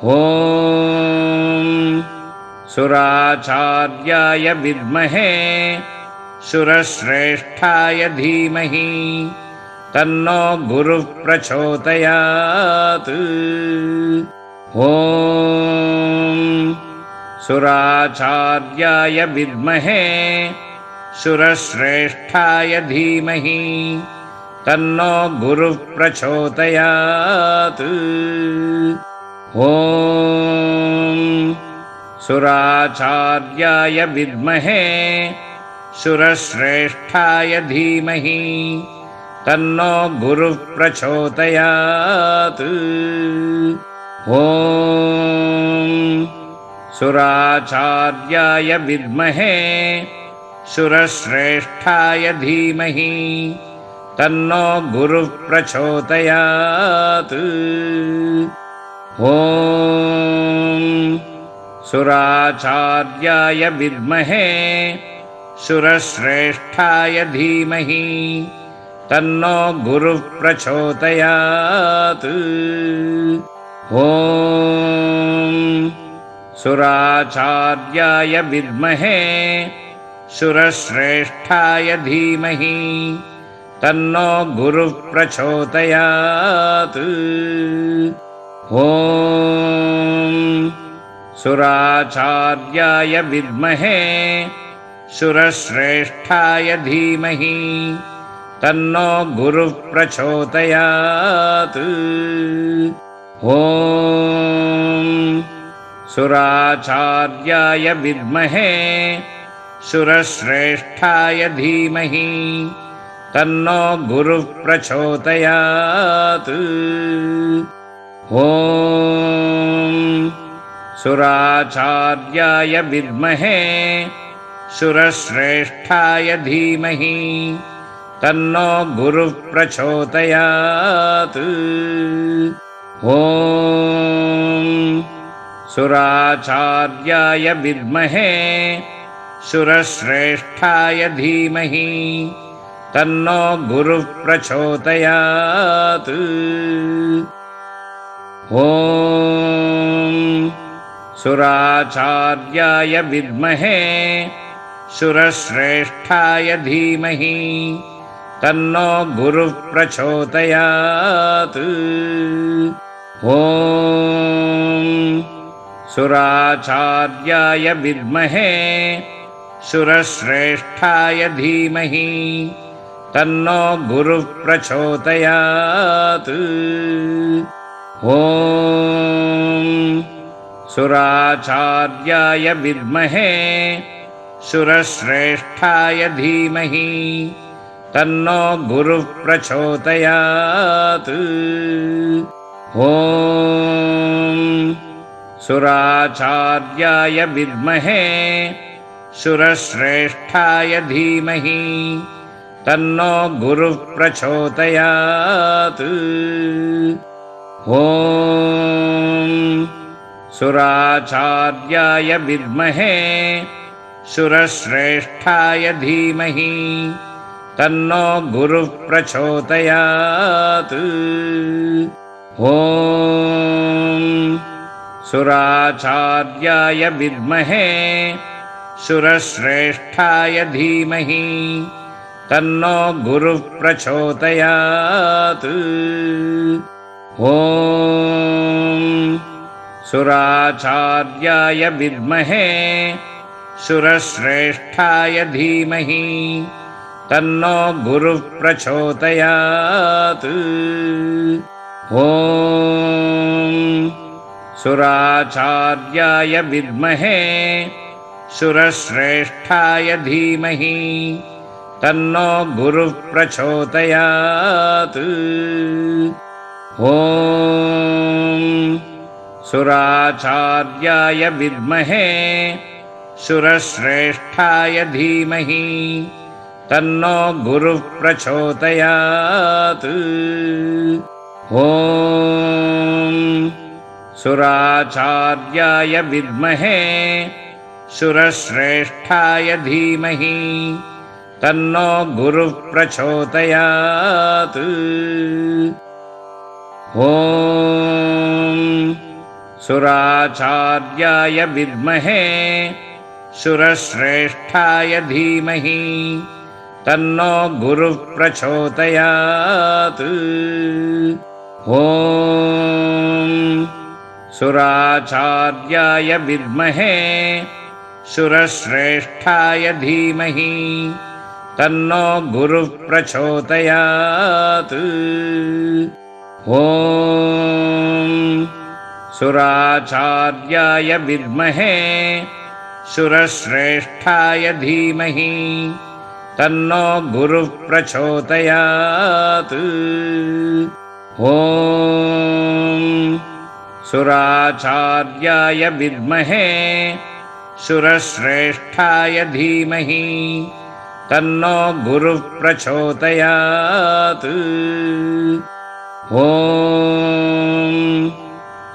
ॐ सुराचार्याय विद्महे सुरश्रेष्ठाय धीमहि तन्नो गुरुः प्रचोदयात्। ॐ सुराचार्याय विद्महे सुरश्रेष्ठाय धीमहि तन्नो गुरुः प्रचोदयात्। ॐ सुराचार्याय विद्महे सुरश्रेष्ठाय धीमहि तन्नो गुरुः प्रचोदयात्। ॐ सुराचार्याय विद्महे सुरश्रेष्ठाय धीमहि तन्नो गुरुः प्रचोदयात्। ॐ सुराचार्याय विद्महे सुरश्रेष्ठाय धीमहि तन्नो गुरुः प्रचोदयात्। ॐ सुराचार्याय विद्महे सुरश्रेष्ठाय धीमहि तन्नो गुरुः प्रचोदयात्। ॐ सुराचार्याय विद्महे सुरश्रेष्ठाय धीमहि तन्नो गुरुः प्रचोदयात्। ॐ सुराचार्याय विद्महे सुरश्रेष्ठाय धीमहि तन्नो गुरुः प्रचोदयात्। ॐ सुराचार्याय विद्महे सुरश्रेष्ठाय धीमहि तन्नो गुरुः प्रचोदयात्। ॐ सुराचार्याय विद्महे सुरश्रेष्ठाय धीमहि तन्नो गुरुः प्रचोदयात्। ॐ सुराचार्याय विद्महे सुरश्रेष्ठाय धीमहि तन्नो गुरुः प्रचोदयात्। ॐ सुराचार्याय विद्महे सुरश्रेष्ठाय धीमहि तन्नो गुरुः प्रचोदयात्। ॐ सुराचार्याय विद्महे सुरश्रेष्ठाय धीमहि तन्नो गुरुः प्रचोदयात्। ॐ सुराचार्याय विद्महे सुरश्रेष्ठाय धीमहि तन्नो गुरुः प्रचोदयात्। ॐ सुराचार्याय विद्महे सुरश्रेष्ठाय धीमहि तन्नो गुरुः प्रचोदयात्। ॐ सुराचार्याय विद्महे सुरश्रेष्ठाय धीमहि तन्नो गुरुः प्रचोदयात्। ॐ सुराचार्याय विद्महे सुरश्रेष्ठाय धीमहि तन्नो गुरुः प्रचोदयात्। ॐ सुराचार्याय विद्महे सुरश्रेष्ठाय धीमहि तन्नो गुरुः प्रचोदयात्। ॐ सुराचार्याय विद्महे सुरश्रेष्ठाय धीमहि तन्नो गुरुः प्रचोदयात्। ॐ सुराचार्याय विद्महे सुरश्रेष्ठाय धीमहि तन्नो गुरुः प्रचोदयात्। ॐ सुराचार्याय विद्महे शूरश्रेष्ठाय धीमहि तन्नो गुरुः प्रचोदयात्। ॐ सुराचार्याय विद्महे शूरश्रेष्ठाय धीमहि तन्नो गुरुः प्रचोदयात्। ॐ सुराचार्याय विद्महे शूरश्रेष्ठाय धीमहि तन्नो गुरुः प्रचोदयात्। ॐ सुराचार्याय विद्महे शूरश्रेष्ठाय धीमहि तन्नो गुरुः प्रचोदयात्। ॐ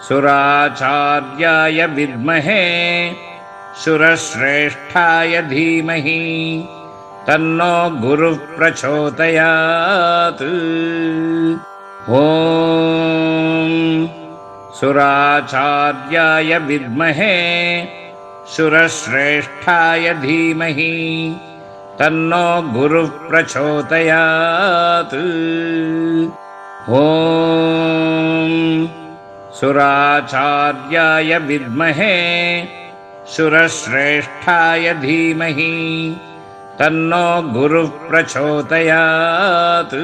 सुराचार्याय विद्महे शूरश्रेष्ठाय धीमहि तन्नो गुरुः प्रचोदयात्। ॐ सुराचार्याय विद्महे शूरश्रेष्ठाय धीमहि तन्नो गुरुः प्रचोदयात्। ॐ सुराचार्याय विद्महे शूरश्रेष्ठाय धीमहि तन्नो गुरुः प्रचोदयात्।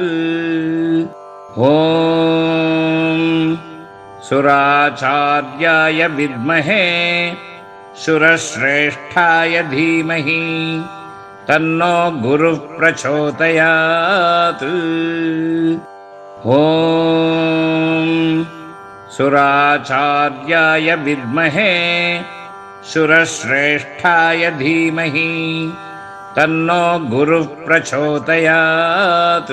ॐ सुराचार्याय विद्महे शूरश्रेष्ठाय धीमहि तन्नो गुरुः प्रचोदयात्। ॐ सुराचार्याय विद्महे शूरश्रेष्ठाय धीमहि तन्नो गुरुः प्रचोदयात्।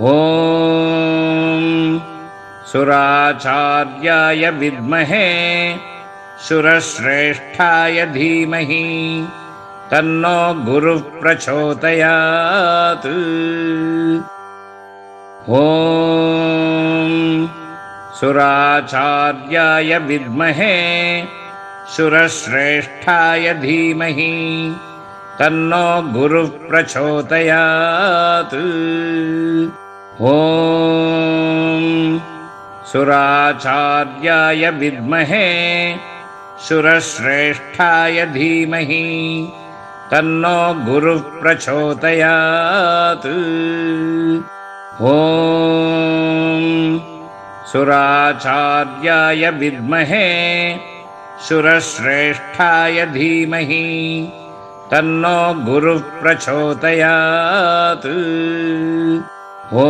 ॐ सुराचार्याय विद्महे शूरश्रेष्ठाय धीमहि तन्नो गुरुः प्रचोदयात्। ॐ सुराचार्याय विद्महे शूरश्रेष्ठाय धीमहि तन्नो गुरुः प्रचोदयात्। ॐ सुराचार्याय विद्महे शूरश्रेष्ठाय धीमहि तन्नो गुरुः प्रचोदयात्। ॐ सुराचार्याय विद्महे शूरश्रेष्ठाय धीमहि तन्नो गुरुः प्रचोदयात्। ॐ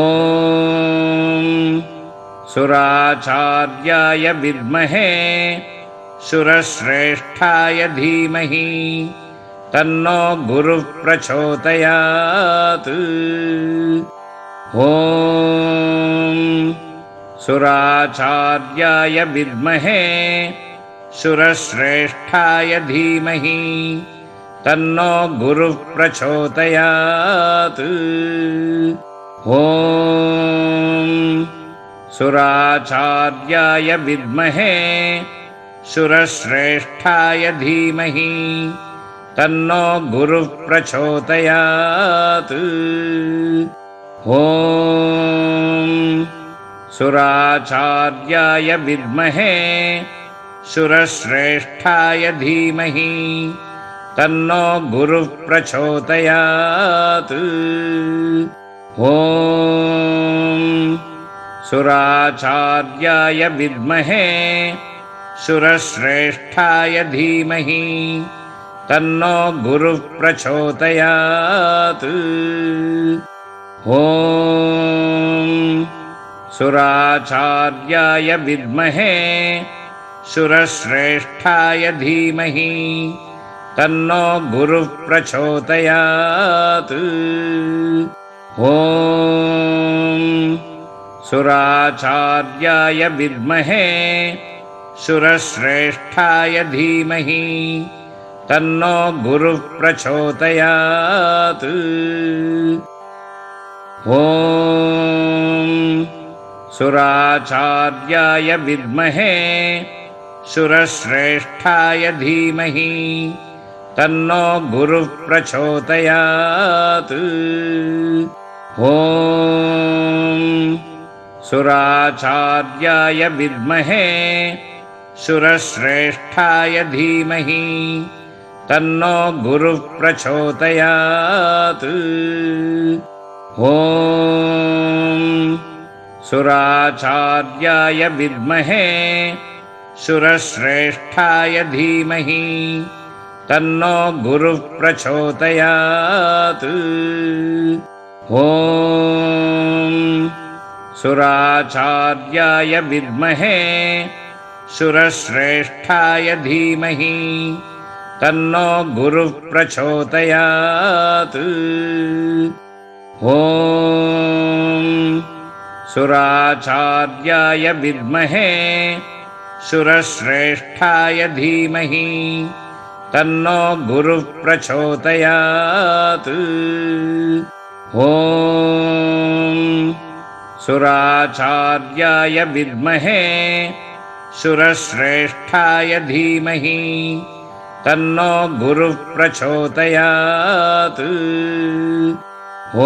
सुराचार्याय विद्महे शूरश्रेष्ठाय धीमहि तन्नो गुरुः प्रचोदयात्। ॐ सुराचार्याय विद्महे शूरश्रेष्ठाय धीमहि तन्नो गुरुः प्रचोदयात्। ॐ सुराचार्याय विद्महे शूरश्रेष्ठाय धीमहि तन्नो गुरुः प्रचोदयात्। ॐ सुराचार्याय विद्महे शूरश्रेष्ठाय धीमहि तन्नो गुरुः प्रचोदयात्। ॐ सुराचार्याय विद्महे शूरश्रेष्ठाय धीमहि तन्नो गुरुः प्रचोदयात्। ॐ सुराचार्याय विद्महे शूरश्रेष्ठाय धीमहि तन्नो गुरुः प्रचोदयात्। ॐ सुराचार्याय विद्महे शूरश्रेष्ठाय धीमहि तन्नो गुरुः प्रचोदयात्। ॐ सुराचार्याय विद्महे शूरश्रेष्ठाय धीमहि तन्नो गुरुः प्रचोदयात्। ॐ सुराचार्याय विद्महे शूरश्रेष्ठाय धीमहि तन्नो गुरुः प्रचोदयात्। ॐ सुराचार्याय विद्महे शूरश्रेष्ठाय धीमहि तन्नो गुरुः प्रचोदयात्। ॐ सुराचार्याय विद्महे शूरश्रेष्ठाय धीमहि तन्नो गुरुः प्रचोदयात्। ॐ सुराचार्याय विद्महे शूरश्रेष्ठाय धीमहि तन्नो गुरुः प्रचोदयात्। ॐ सुराचार्याय विद्महे शूरश्रेष्ठाय धीमहि तन्नो गुरुः प्रचोदयात्। ॐ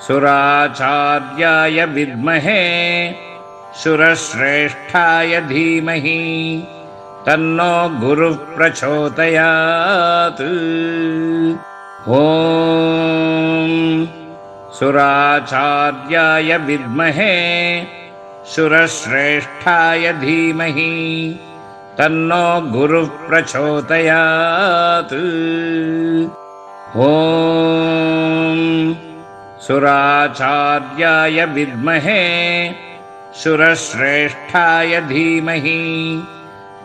सुराचार्याय विद्महे शूरश्रेष्ठाय धीमहि तन्नो गुरुः प्रचोदयात्। ॐ सुराचार्याय विद्महे शूरश्रेष्ठाय धीमहि तन्नो गुरुः प्रचोदयात्। ॐ सुराचार्याय विद्महे शूरश्रेष्ठाय धीमहि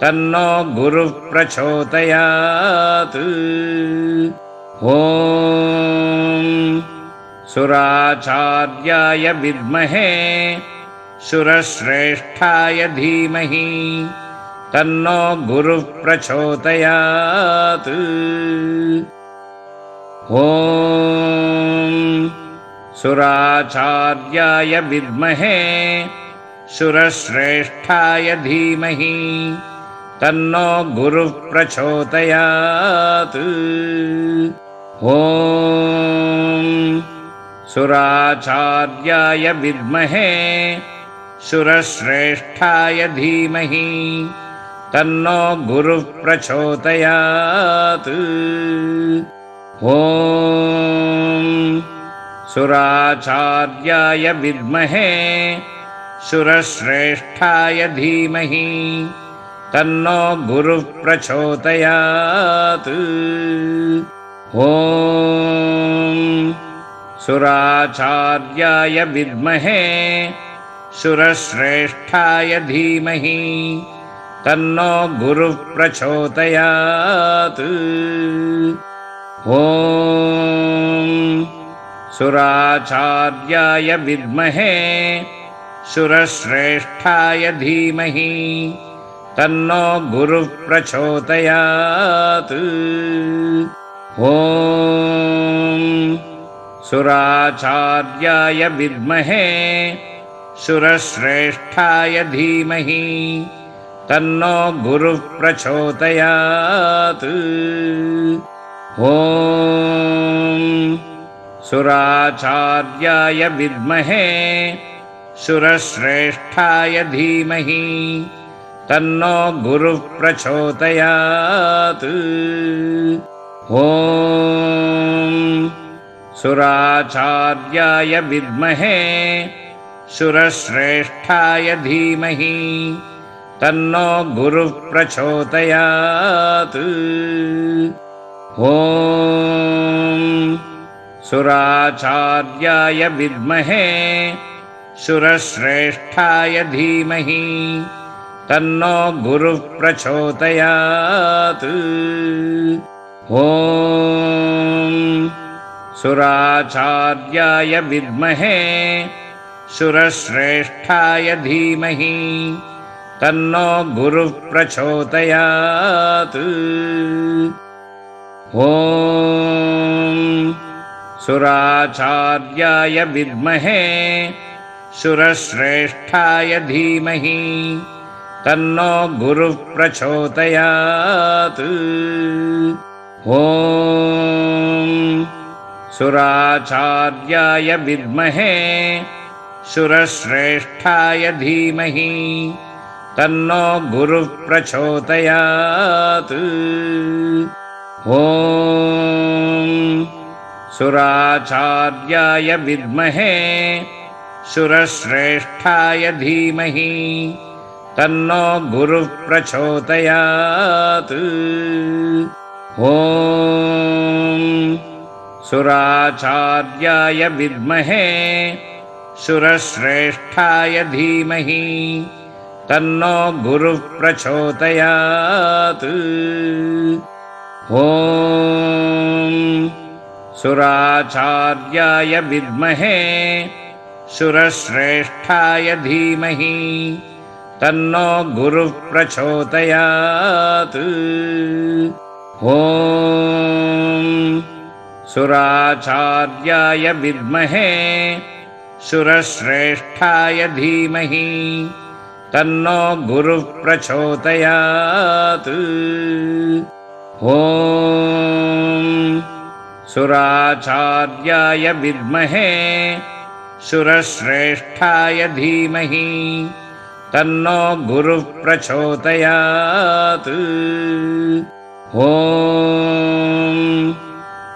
तन्नो गुरुः प्रचोदयात्। ॐ सुराचार्याय विद्महे शूरश्रेष्ठाय धीमहि तन्नो गुरुः प्रचोदयात्। ॐ सुराचार्याय विद्महे शूरश्रेष्ठाय धीमहि तन्नो गुरुः प्रचोदयात्। ॐ सुराचार्याय विद्महे शूरश्रेष्ठाय धीमहि तन्नो गुरुः प्रचोदयात्। ॐ सुराचार्याय विद्महे शूरश्रेष्ठाय धीमहि तन्नो गुरुः प्रचोदयात्। ॐ सुराचार्याय विद्महे शूरश्रेष्ठाय धीमहि तन्नो गुरुः प्रचोदयात्। ॐ सुराचार्याय विद्महे शूरश्रेष्ठाय धीमहि तन्नो गुरुः प्रचोदयात्। ॐ सुराचार्याय विद्महे शूरश्रेष्ठाय धीमहि तन्नो गुरुः प्रचोदयात्। ॐ सुराचार्याय विद्महे शूरश्रेष्ठाय धीमहि तन्नो गुरुः प्रचोदयात्। ॐ सुराचार्याय विद्महे शूरश्रेष्ठाय धीमहि तन्नो गुरुः प्रचोदयात्। ॐ सुराचार्याय विद्महे शूरश्रेष्ठाय धीमहि तन्नो गुरुः प्रचोदयात्। ॐ सुराचार्याय विद्महे शूरश्रेष्ठाय धीमहि तन्नो गुरुः प्रचोदयात्। ॐ सुराचार्याय विद्महे शूरश्रेष्ठाय धीमहि तन्नो गुरुः प्रचोदयात्। ॐ सुराचार्याय विद्महे शूरश्रेष्ठाय धीमहि तन्नो गुरुः प्रचोदयात्। ॐ सुराचार्याय विद्महे शूरश्रेष्ठाय धीमहि तन्नो गुरुः प्रचोदयात्। ॐ सुराचार्याय विद्महे शूरश्रेष्ठाय धीमहि तन्नो गुरुः प्रचोदयात्। ॐ सुराचार्याय विद्महे शूरश्रेष्ठाय धीमहि तन्नो गुरुः प्रचोदयात्। ॐ सुराचार्याय विद्महे शूरश्रेष्ठाय धीमहि तन्नो गुरुः प्रचोदयात्। ॐ सुराचार्याय विद्महे शूरश्रेष्ठाय धीमहि तन्नो गुरुः प्रचोदयात्। ॐ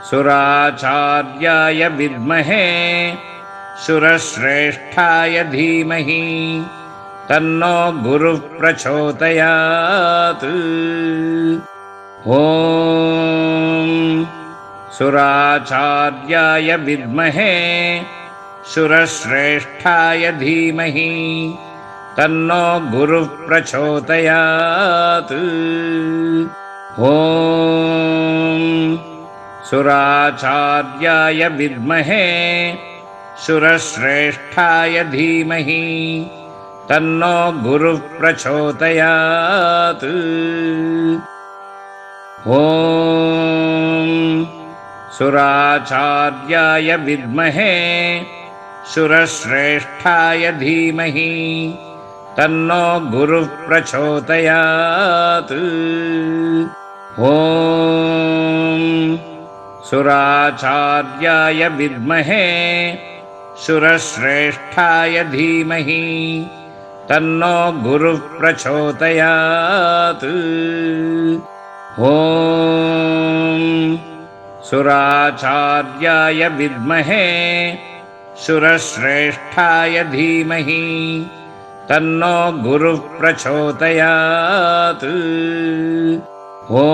सुराचार्याय विद्महे शूरश्रेष्ठाय धीमहि तन्नो गुरुः प्रचोदयात्। ॐ सुराचार्याय विद्महे शूरश्रेष्ठाय धीमहि तन्नो गुरुः प्रचोदयात्। ॐ सुराचार्याय विद्महे शूरश्रेष्ठाय धीमहि तन्नो गुरुः प्रचोदयात्। ॐ सुराचार्याय विद्महे शूरश्रेष्ठाय धीमहि तन्नो गुरुः प्रचोदयात्। ॐ सुराचार्याय विद्महे शूरश्रेष्ठाय धीमहि तन्नो गुरुः प्रचोदयात्। ॐ सुराचार्याय विद्महे शूरश्रेष्ठाय धीमहि तन्नो गुरुः प्रचोदयात्। ॐ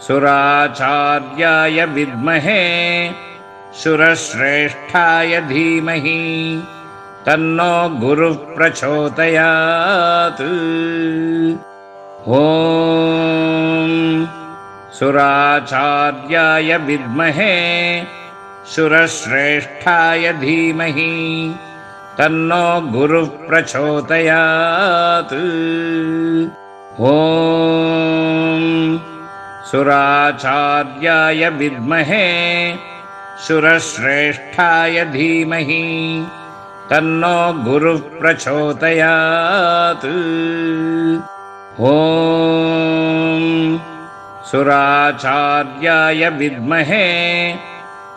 सुराचार्याय विद्महे शूरश्रेष्ठाय धीमहि तन्नो गुरुः प्रचोदयात्। ॐ सुराचार्याय विद्महे शूरश्रेष्ठाय धीमहि तन्नो गुरुः प्रचोदयात्। ॐ सुराचार्याय विद्महे शूरश्रेष्ठाय धीमहि तन्नो गुरुः प्रचोदयात्। ॐ सुराचार्याय विद्महे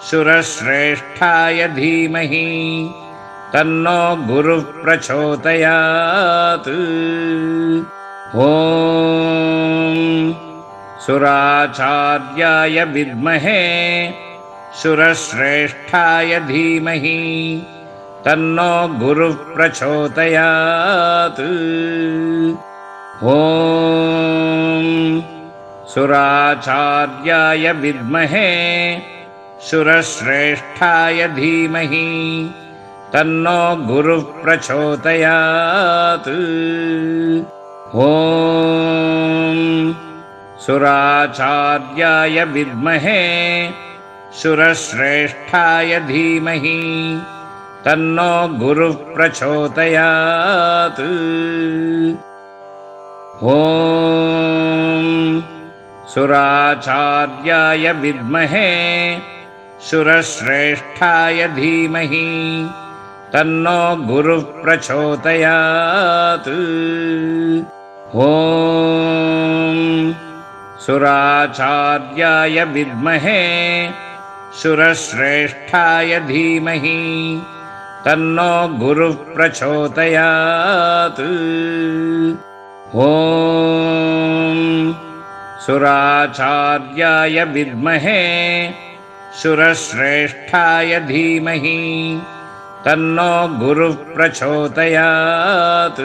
शूरश्रेष्ठाय धीमहि तन्नो गुरुः प्रचोदयात्। ॐ सुराचार्याय विद्महे शूरश्रेष्ठाय धीमहि तन्नो गुरुः प्रचोदयात्। ॐ सुराचार्याय विद्महे शूरश्रेष्ठाय धीमहि तन्नो गुरुः प्रचोदयात्। ॐ सुराचार्याय विद्महे शूरश्रेष्ठाय धीमहि तन्नो गुरुः प्रचोदयात्। ॐ सुराचार्याय विद्महे सुरश्रेष्ठाय धीमहि तन्नो गुरुः प्रचोदयात्। ॐ सुराचार्याय विद्महे सुरश्रेष्ठाय धीमहि तन्नो गुरुः प्रचोदयात्। ॐ सुराचार्याय विद्महे सुरश्रेष्ठाय धीमहि तन्नो गुरुः प्रचोदयात्।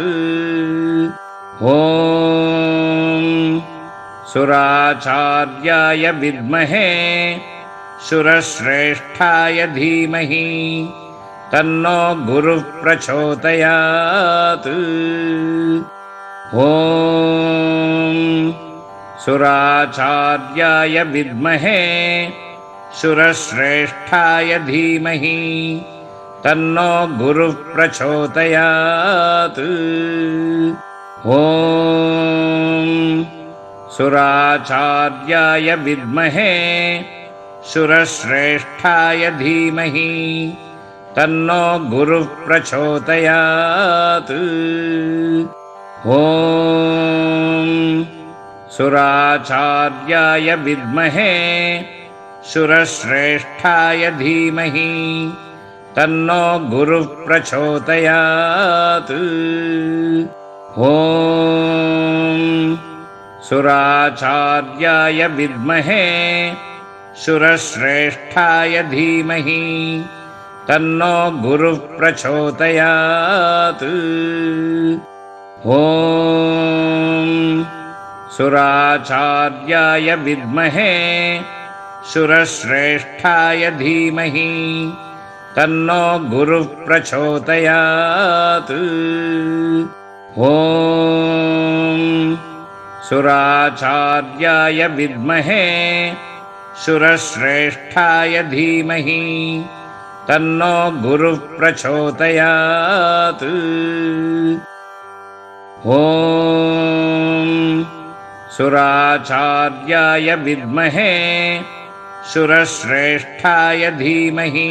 ॐ सुराचार्याय विद्महे सुरश्रेष्ठाय धीमहि तन्नो गुरुः प्रचोदयात्। ॐ सुराचार्याय विद्महे सुरश्रेष्ठाय धीमहि तन्नो गुरुः प्रचोदयात्। ॐ सुराचार्याय विद्महे सुरश्रेष्ठाय धीमहि तन्नो गुरुः प्रचोदयात्। ॐ सुराचार्याय विद्महे सुरश्रेष्ठाय धीमहि तन्नो गुरुः प्रचोदयात्। ॐ सुराचार्याय विद्महे सुरश्रेष्ठाय धीमहि तन्नो गुरुः प्रचोदयात्। ॐ सुराचार्याय विद्महे सुरश्रेष्ठाय धीमहि तन्नो गुरुः प्रचोदयात्। ॐ सुराचार्याय विद्महे सुरश्रेष्ठाय धीमहि तन्नो गुरुः प्रचोदयात्। ॐ सुराचार्याय विद्महे सुरश्रेष्ठाय धीमहि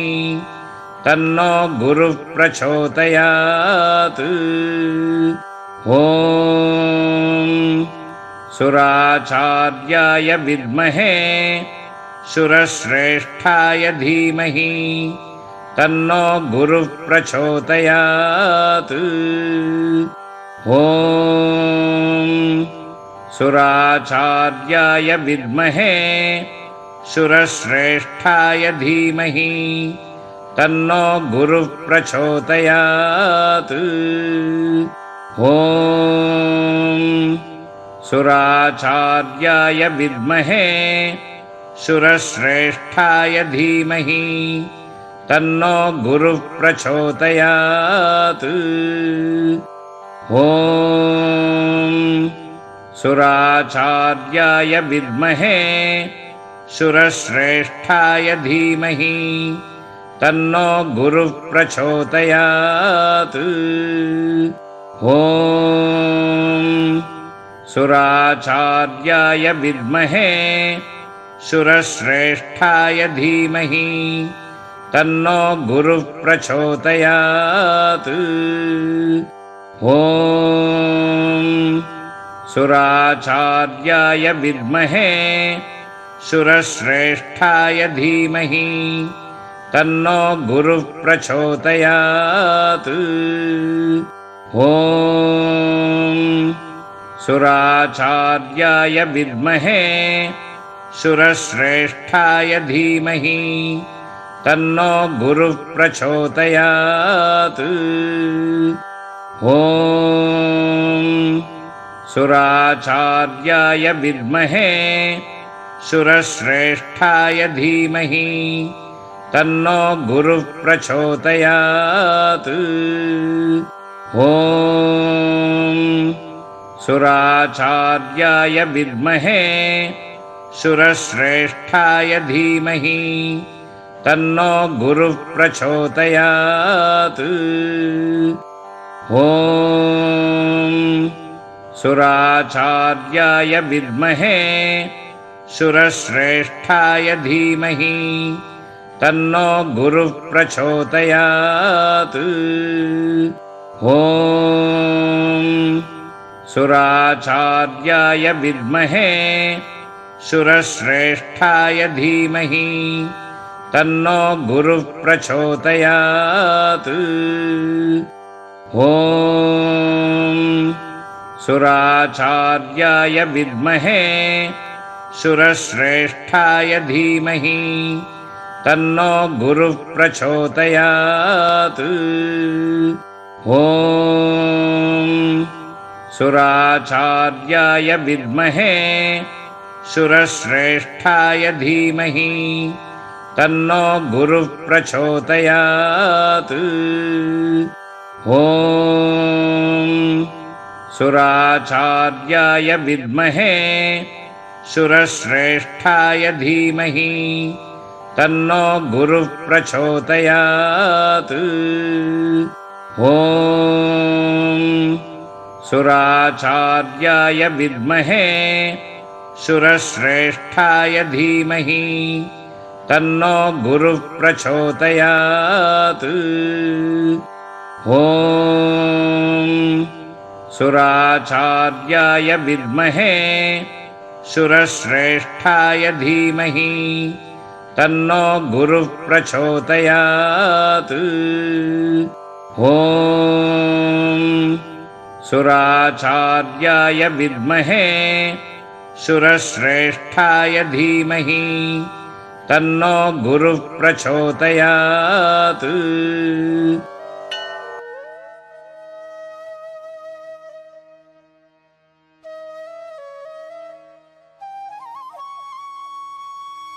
तन्नो गुरुः प्रचोदयात्। ॐ सुराचार्याय विद्महे सुरश्रेष्ठाय धीमहि तन्नो गुरुः प्रचोदयात्। ॐ सुराचार्याय विद्महे सुरश्रेष्ठाय धीमहि तन्नो गुरुः प्रचोदयात्। ॐ सुराचार्याय विद्महे सुरश्रेष्ठाय धीमहि तन्नो गुरुः प्रचोदयात्। ॐ सुराचार्याय विद्महे सुरश्रेष्ठाय धीमहि तन्नो गुरुः प्रचोदयात्। ॐ सुराचार्याय विद्महे सुरश्रेष्ठाय धीमहि तन्नो गुरुः प्रचोदयात्। ॐ सुराचार्याय विद्महे सुरश्रेष्ठाय धीमहि तन्नो गुरुः प्रचोदयात्। ॐ सुराचार्याय विद्महे सुरश्रेष्ठाय धीमहि तन्नो गुरुः प्रचोदयात्। ॐ सुराचार्याय विद्महे सुरश्रेष्ठाय धीमहि तन्नो गुरुः प्रचोदयात्। ॐ सुराचार्याय विद्महे सुरश्रेष्ठाय धीमहि तन्नो गुरुः प्रचोदयात्। ॐ सुराचार्याय विद्महे शूरश्रेष्ठाय धीमहि तन्नो गुरुः प्रचोदयात्। ॐ सुराचार्याय विद्महे शूरश्रेष्ठाय धीमहि तन्नो गुरुः प्रचोदयात्। ॐ सुराचार्याय विद्महे शूरश्रेष्ठाय धीमहि तन्नो गुरुः प्रचोदयात्। ॐ सुराचार्याय विद्महे शूरश्रेष्ठाय धीमहि तन्नो गुरुः प्रचोदयात्। ॐ सुराचार्याय विद्महे शूरश्रेष्ठाय धीमहि तन्नो गुरुः प्रचोदयात्। ॐ सुराचार्याय विद्महे शूरश्रेष्ठाय धीमहि तन्नो गुरुः प्रचोदयात्। ॐ सुराचार्याय विद्महे शूरश्रेष्ठाय धीमहि तन्नो गुरुः प्रचोदयात्। ॐ सुराचार्याय विद्महे शूरश्रेष्ठाय धीमहि तन्नो गुरुः प्रचोदयात्।